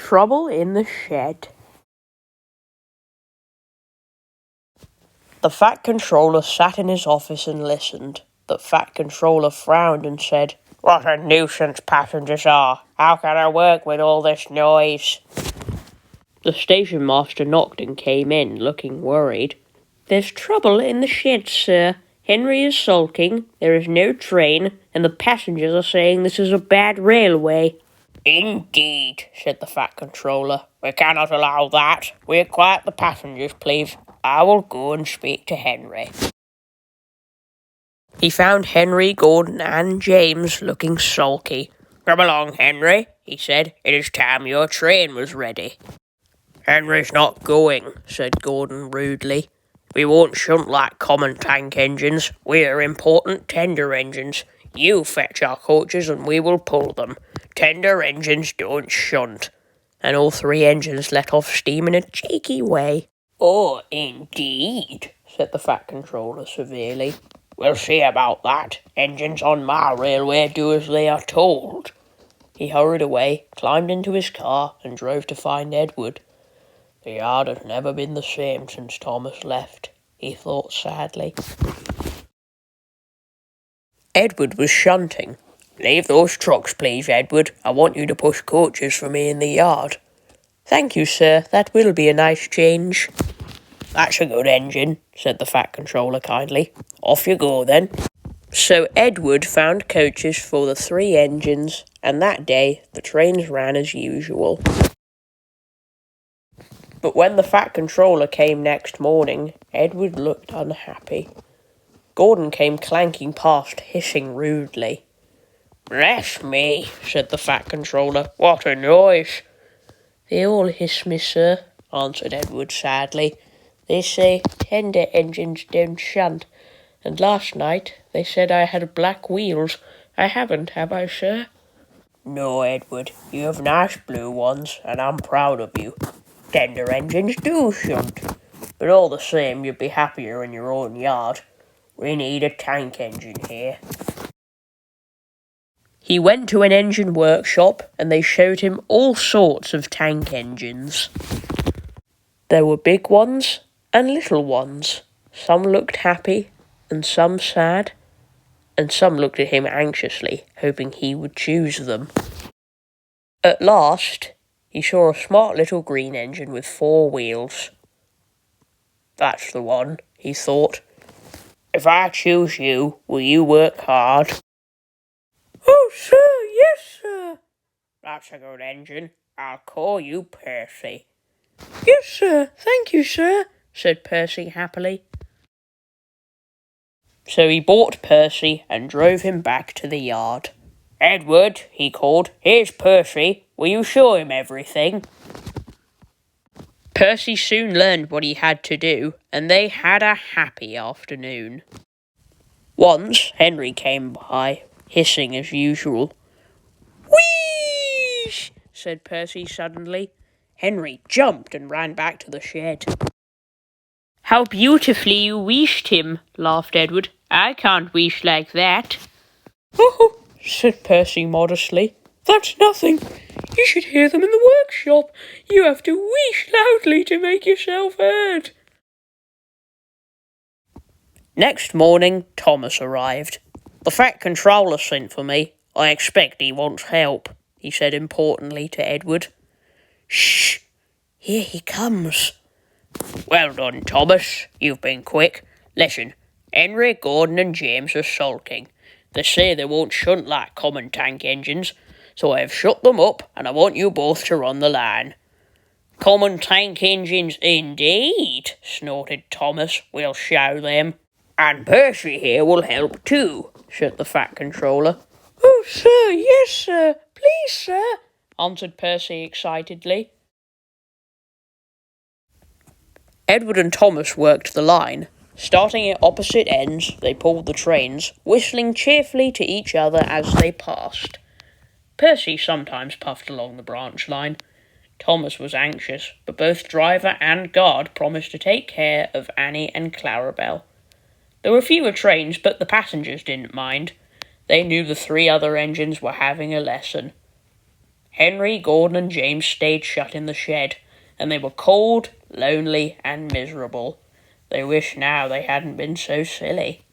Trouble in the Shed. The Fat Controller sat in his office and listened. The Fat Controller frowned and said, "What a nuisance passengers are! How can I work with all this noise?" The station master knocked and came in, looking worried. "There's trouble in the shed, sir. Henry is sulking, there is no train, and the passengers are saying this is a bad railway." "Indeed," said the Fat Controller. "We cannot allow that. We'll quiet the passengers, please. I will go and speak to Henry." He found Henry, Gordon, and James looking sulky. "Come along, Henry," he said. "It is time your train was ready." "Henry's not going," said Gordon rudely. "We won't shunt like common tank engines. We're important tender engines. You fetch our coaches and we will pull them. Tender engines don't shunt." And all three engines let off steam in a cheeky way. "Oh, indeed," said the Fat Controller severely. "We'll see about that. Engines on my railway do as they are told." He hurried away, climbed into his car, and drove to find Edward. The yard has never been the same since Thomas left, he thought sadly. Edward was shunting. "Leave those trucks, please, Edward. I want you to push coaches for me in the yard." "Thank you, sir. That will be a nice change." "That's a good engine," said the Fat Controller kindly. "Off you go, then." So Edward found coaches for the three engines, and that day the trains ran as usual. But when the Fat Controller came next morning, Edward looked unhappy. Gordon came clanking past, hissing rudely. "Bless me," said the Fat Controller. "What a noise!" "They all hiss me, sir," answered Edward sadly. "They say tender engines don't shunt, and last night they said I had black wheels. I haven't, have I, sir?" "No, Edward, you have nice blue ones, and I'm proud of you. Tender engines do shunt, but all the same you'd be happier in your own yard. We need a tank engine here." He went to an engine workshop and they showed him all sorts of tank engines. There were big ones and little ones. Some looked happy and some sad, and some looked at him anxiously, hoping he would choose them. At last, he saw a smart little green engine with 4 wheels. "That's the one," he thought. "If I choose you, will you work hard?" "Oh, sir, yes, sir." "That's a good engine. I'll call you Percy." "Yes, sir, thank you, sir," said Percy happily. So he bought Percy and drove him back to the yard. "Edward," he called, "here's Percy. Will you show him everything?" Percy soon learned what he had to do, and they had a happy afternoon. Once Henry came by, hissing as usual. "Whee!" said Percy suddenly. Henry jumped and ran back to the shed. "How beautifully you wheeshed him," laughed Edward. "I can't wheesh like that." "Oh," said Percy modestly, "that's nothing. You should hear them in the workshop. You have to wheesh loudly to make yourself heard." Next morning, Thomas arrived. "The Fat Controller sent for me. I expect he wants help," he said importantly to Edward. "Shh! Here he comes." "Well done, Thomas. You've been quick. Listen, Henry, Gordon and James are sulking. They say they won't shunt like common tank engines, so I have shut them up and I want you both to run the line." "Common tank engines indeed," snorted Thomas. "We'll show them." "And Percy here will help too," said the Fat Controller. "Oh, sir, yes, sir. Please, sir," answered Percy excitedly. Edward and Thomas worked the line. Starting at opposite ends, they pulled the trains, whistling cheerfully to each other as they passed. Percy sometimes puffed along the branch line. Thomas was anxious, but both driver and guard promised to take care of Annie and Clarabelle. There were fewer trains, but the passengers didn't mind. They knew the 3 other engines were having a lesson. Henry, Gordon, and James stayed shut in the shed, and they were cold, lonely, and miserable. They wished now they hadn't been so silly.